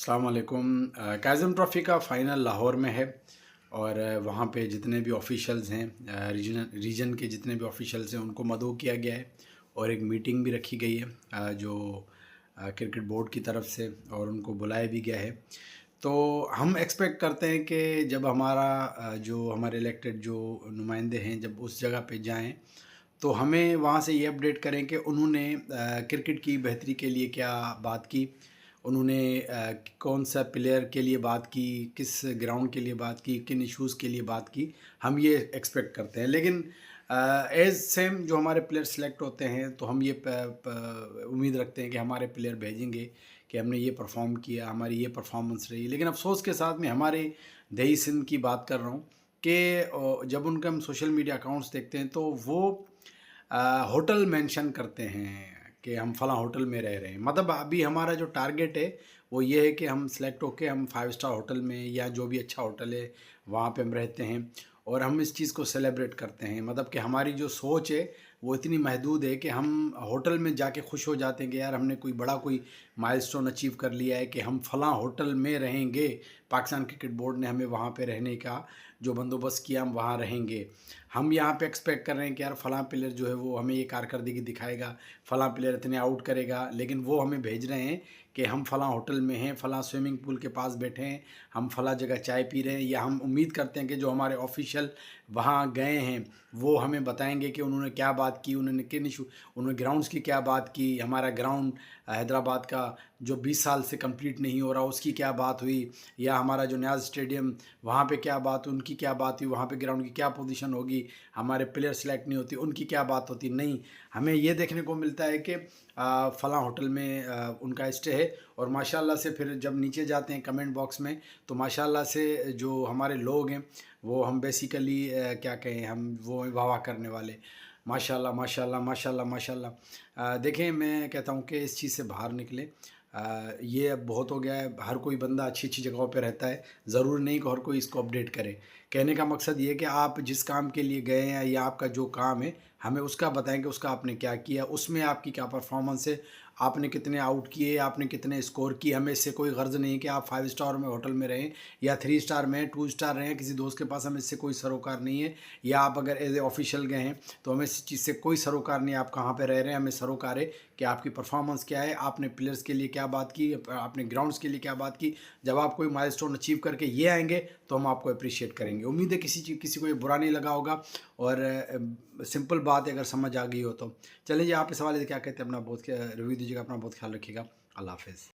अस्सलाम वालेकुम। काज़िम ट्रॉफ़ी का फ़ाइनल लाहौर में है और वहाँ पे जितने भी ऑफिशियल्स हैं, रीजन के जितने भी ऑफिशियल्स हैं उनको मदऊ किया गया है और एक मीटिंग भी रखी गई है जो क्रिकेट बोर्ड की तरफ से, और उनको बुलाया भी गया है। तो हम एक्सपेक्ट करते हैं कि जब हमारा जो हमारे इलेक्टेड जो नुमाइंदे हैं जब उस जगह पे जाएं तो हमें वहाँ से ये अपडेट करें कि उन्होंने क्रिकेट की बेहतरी के लिए क्या बात की, उन्होंने कौन सा प्लेयर के लिए बात की, किस ग्राउंड के लिए बात की, किन इश्यूज़ के लिए बात की। हम ये एक्सपेक्ट करते हैं। लेकिन एज सेम जो हमारे प्लेयर सेलेक्ट होते हैं तो हम ये उम्मीद रखते हैं कि हमारे प्लेयर भेजेंगे कि हमने ये परफॉर्म किया, हमारी ये परफॉर्मेंस रही। लेकिन अफसोस के साथ मैं हमारे दही सिंध की बात कर रहा हूँ कि जब उनके हम सोशल मीडिया अकाउंट्स देखते हैं तो वो होटल मेंशन करते हैं कि हम फ़लाँ होटल में रह रहे हैं। मतलब अभी हमारा जो टारगेट है वो ये है कि हम सेलेक्ट होके हम 5 स्टार होटल में या जो भी अच्छा होटल है वहाँ पे हम रहते हैं और हम इस चीज़ को सेलिब्रेट करते हैं। मतलब कि हमारी जो सोच है वो इतनी महदूद है कि हम होटल में जाके खुश हो जाते हैं कि यार हमने कोई माइलस्टोन अचीव कर लिया है कि हम फ़लाँ होटल में रहेंगे। पाकिस्तान क्रिकेट बोर्ड ने हमें वहाँ पे रहने का जो बंदोबस्त किया, हम वहाँ रहेंगे। हम यहाँ पे एक्सपेक्ट कर रहे हैं कि यार फ़लाँ प्लेयर जो है वो हमें ये कारकर्दगी दिखाएगा, फ़लाँ प्लेयर इतने आउट करेगा। लेकिन वो हमें भेज रहे हैं कि हम फ़लाँ होटल में हैं, फ़लाँ स्विमिंग पूल के पास बैठे हैं, हम फ़लाँ जगह चाय पी रहे हैं। या हम उम्मीद करते हैं कि जो हमारे ऑफिशियल वहाँ गए हैं वो हमें बताएंगे कि उन्होंने क्या बात की, उन्होंने किन इशू, उन्होंने ग्राउंड्स की क्या बात की, हमारा ग्राउंड हैदराबाद का जो 20 साल से कंप्लीट नहीं हो रहा उसकी क्या बात हुई, या हमारा जो न्याज स्टेडियम वहाँ पे क्या बात, उनकी क्या बात हुई, वहाँ पे ग्राउंड की क्या पोजीशन होगी, हमारे प्लेयर सेलेक्ट नहीं होती उनकी क्या बात होती। नहीं, हमें ये देखने को मिलता है कि फ़लाँ होटल में उनका स्टे है। और माशाल्लाह से फिर जब नीचे जाते हैं कमेंट बॉक्स में तो माशाल्लाह से जो हमारे लोग हैं वो हम बेसिकली क्या कहें, हम वो वाह वाह करने वाले। माशाल्लाह माशाल्लाह माशाल्लाह माशाल्लाह। देखें, मैं कहता हूँ कि इस चीज़ से बाहर निकलें। ये अब बहुत हो गया है, हर कोई बंदा अच्छी अच्छी जगहों पे रहता है, ज़रूरी नहीं कि हर कोई इसको अपडेट करे। कहने का मकसद ये है कि आप जिस काम के लिए गए हैं या आपका जो काम है हमें उसका बताएं कि उसका आपने क्या किया, उसमें आपकी क्या परफॉर्मेंस है, आपने कितने आउट किए, आपने कितने स्कोर किए। हमें इससे कोई गर्ज नहीं कि आप 5 स्टार में होटल में रहें या 3 स्टार में, 2 स्टार रहें किसी दोस्त के पास, हमें इससे कोई सरोकार नहीं है। या आप अगर एज ए ऑफिशियल गए हैं तो हमें इस चीज़ से कोई सरोकार नहीं है आप कहाँ पे रह रहे हैं। हमें सरोकार है कि आपकी परफॉर्मेंस क्या है, आपने प्लेयर्स के लिए क्या बात की, आपने ग्राउंड्स के लिए क्या बात की। जब आप कोई माइलस्टोन अचीव करके ये आएंगे तो हम आपको अप्रिशिएट करेंगे। उम्मीद है किसी को ये बुरा नहीं लगा होगा और सिंपल बात है, अगर समझ आ गई हो तो। चलिए जी, आप इस हवाले से क्या कहते हैं, अपना बहुत रिव्यू दीजिएगा, अपना बहुत ख्याल रखिएगा। अल्लाह हाफ़िज़।